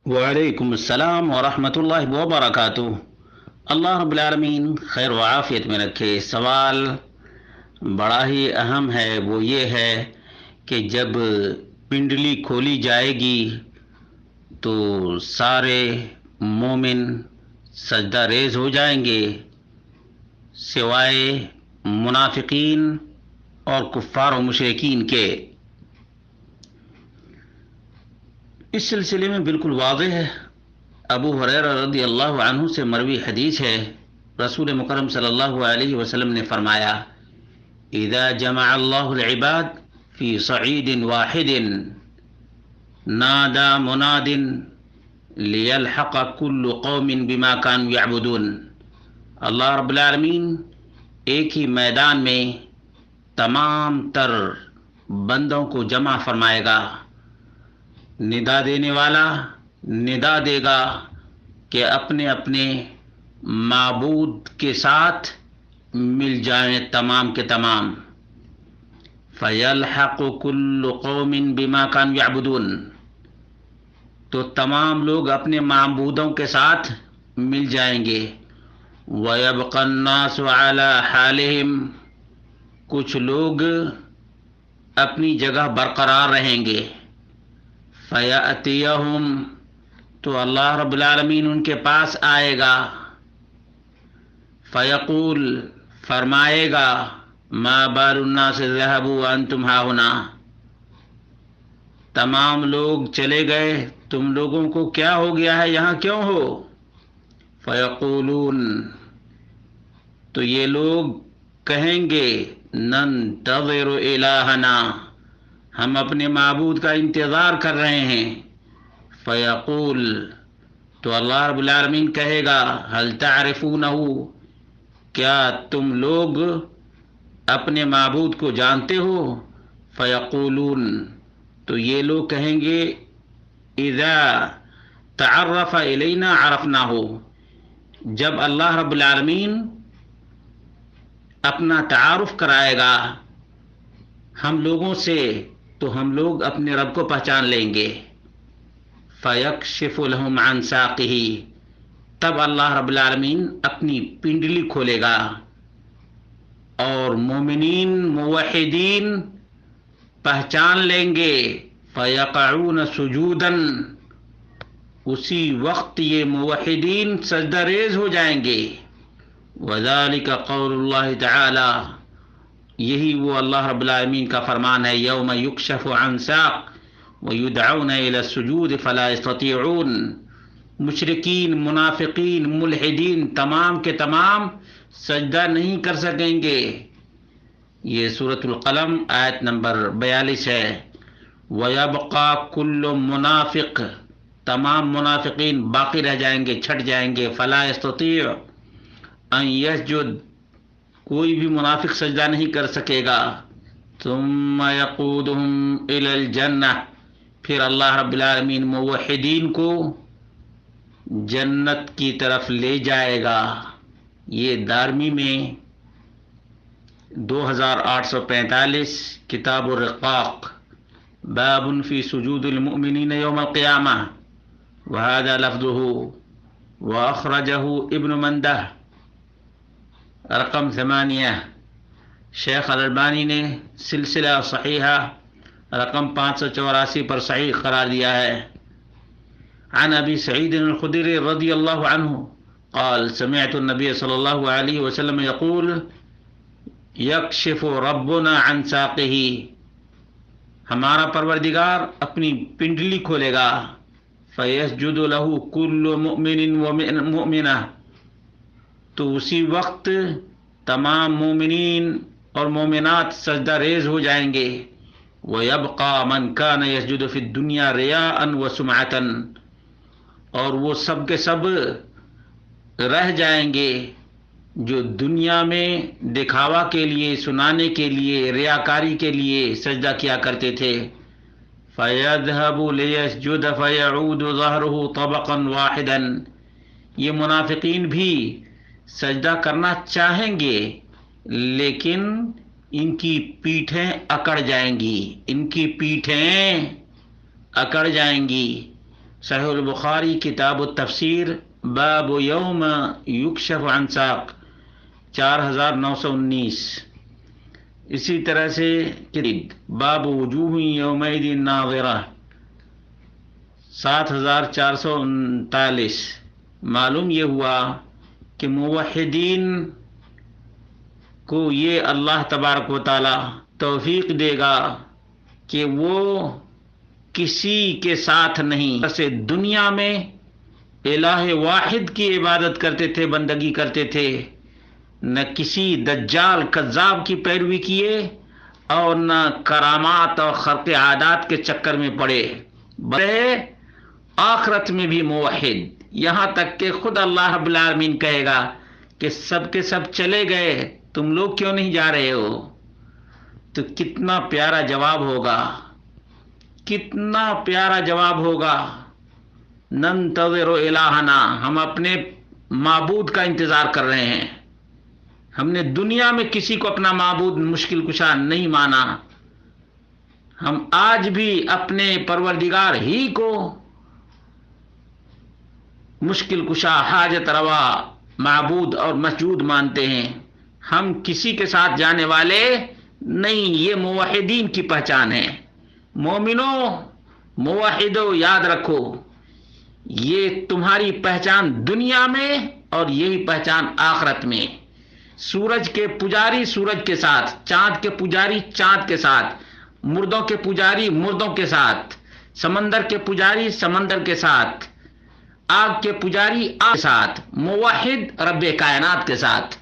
وعلیکم السلام ورحمۃ اللہ وبرکاتہ۔ اللہ رب العالمین خیر و عافیت میں رکھے۔ سوال بڑا ہی اہم ہے، وہ یہ ہے کہ جب پنڈلی کھولی جائے گی تو سارے مومن سجدہ ریز ہو جائیں گے سوائے منافقین اور کفار و مشرکین کے۔ اس سلسلے میں بالکل واضح ہے، ابو ہریرہ رضی اللہ عنہ سے مروی حدیث ہے، رسول مکرم صلی اللہ علیہ وسلم نے فرمایا: اذا جمع اللہ العباد فی صعید واحد نادى مناد لیلحق کل قوم بما كانوا یعبدون۔ اللہ رب العالمین ایک ہی میدان میں تمام تر بندوں کو جمع فرمائے گا، ندا دینے والا ندا دے گا کہ اپنے اپنے معبود کے ساتھ مل جائیں تمام کے تمام۔ فَيَلْحَقُ كُلُّ قَوْمٍ بِمَا كَانُوا يَعْبُدُونَ، تو تمام لوگ اپنے معبودوں کے ساتھ مل جائیں گے۔ وَيَبْقَى النَّاسُ عَلَى حَالِهِمْ، کچھ لوگ اپنی جگہ برقرار رہیں گے۔ فَيَأْتِيَهُمْ، تو اللہ رب العالمین ان کے پاس آئے گا۔ فَيَقُول، فرمائے گا: مَا بَالُ النَّاسِ ذَهَبُوا وَأَنْتُمْ هَاهُنَا، تمام لوگ چلے گئے، تم لوگوں کو کیا ہو گیا ہے، یہاں کیوں ہو؟ فَيَقُولُونَ، تو یہ لوگ کہیں گے: نَنْتَظِرُ إِلَٰهَنَا، ہم اپنے معبود کا انتظار کر رہے ہیں۔ فیقول، تو اللہ رب العالمین کہے گا: هل تعرفونه، کیا تم لوگ اپنے معبود کو جانتے ہو؟ فیقولون، تو یہ لوگ کہیں گے: اذا تعرف الینا عرفناه، جب اللہ رب العالمین اپنا تعارف کرائے گا ہم لوگوں سے تو ہم لوگ اپنے رب کو پہچان لیں گے۔ فَيَكْشِفُ لَهُمْ عَنْ سَاقِهِ، تب اللہ رب العالمین اپنی پنڈلی کھولے گا اور مومنین موحدین پہچان لیں گے۔ فَيَقَعُونَ سُجُودًا، اسی وقت یہ موحدین سجدہ ریز ہو جائیں گے۔ وَذَلِكَ قَوْلُ اللَّهِ تَعَالَى، یہی وہ اللہ رب العالمین کا فرمان ہے: یوم یکشف عن ساق ویدعون الی السجود فلا یستطیعون، مشرکین، منافقین، ملحدین تمام کے تمام سجدہ نہیں کر سکیں گے۔ یہ سورۃ القلم آیت نمبر 42 ہے۔ ویبقى کل منافق، تمام منافقین باقی رہ جائیں گے، چھٹ جائیں گے۔ فلا یستطیع ان یسجد، کوئی بھی منافق سجدہ نہیں کر سکے گا۔ ثم یقودہم الی الجنہ، پھر اللہ رب العالمین موحدین کو جنت کی طرف لے جائے گا۔ یہ دارمی میں 2845، کتاب الرقاق، باب فی سجود المؤمنین یوم القیامہ، وهذا لفظه، واخرجہ ابن مندہ رقم 8۔ شیخ الالبانی نے سلسلہ صحیحہ رقم 584 پر صحیح قرار دیا ہے۔ عن ابی سعید الخدری رضی اللہ عنہ قال سمعت النبی صلی اللہ علیہ وسلم یقول: یکشف ربنا عن ساقہ، ہمارا پروردگار اپنی پنڈلی کھولے گا۔ فیسجد له کل مؤمن ومؤمنہ، تو اسی وقت تمام مومنین اور مومنات سجدہ ریز ہو جائیں گے۔ وَيَبْقَى مَنْ كَانَ يَسْجُدُ فِي الدُّنْيَا رِيَاءً وَسُمْعَةً، اور وہ سب کے سب رہ جائیں گے جو دنیا میں دکھاوا کے لیے، سنانے کے لیے، ریاکاری کے لیے سجدہ کیا کرتے تھے۔ فَيَذْهَبُ لِيَسْجُدَ فَيَعُودُ ظَهْرُهُ طَبَقًا وَاحِدًا، یہ منافقین بھی سجدہ کرنا چاہیں گے لیکن ان کی پیٹھیں اکڑ جائیں گی، ان کی پیٹھیں اکڑ جائیں گی۔ صحیح البخاری کتاب التفسیر باب یوم یکشف عن ساق 4919. اسی طرح سے باب وجوہ یومئذ ناظرہ 7439. معلوم یہ ہوا کہ موحدین کو یہ اللہ تبارک و تعالی توفیق دے گا کہ وہ کسی کے ساتھ نہیں، جیسے دنیا میں الہ واحد کی عبادت کرتے تھے، بندگی کرتے تھے، نہ کسی دجال کذاب کی پیروی کیے اور نہ کرامات اور خرق عادات کے چکر میں پڑے، بلکہ آخرت میں بھی موحد، یہاں تک کہ خود اللہ رب العالمین کہے گا کہ سب کے سب چلے گئے، تم لوگ کیوں نہیں جا رہے ہو؟ تو کتنا پیارا جواب ہوگا، کتنا پیارا جواب ہوگا. ننتظر الہنا، ہم اپنے معبود کا انتظار کر رہے ہیں. ہم نے دنیا میں کسی کو اپنا معبود مشکل کشا نہیں مانا، ہم آج بھی اپنے پروردگار ہی کو مشکل کشا، حاجت روا، معبود اور مسجود مانتے ہیں. ہم کسی کے ساتھ جانے والے نہیں. یہ موحدین کی پہچان ہے. مومنوں، موحدوں، یاد رکھو یہ تمہاری پہچان دنیا میں اور یہی پہچان آخرت میں. سورج کے پجاری سورج کے ساتھ، چاند کے پجاری چاند کے ساتھ، مردوں کے پجاری مردوں کے ساتھ، سمندر کے پجاری سمندر کے ساتھ، آگ کے پجاری آگ کے ساتھ، موحد رب کائنات کے ساتھ.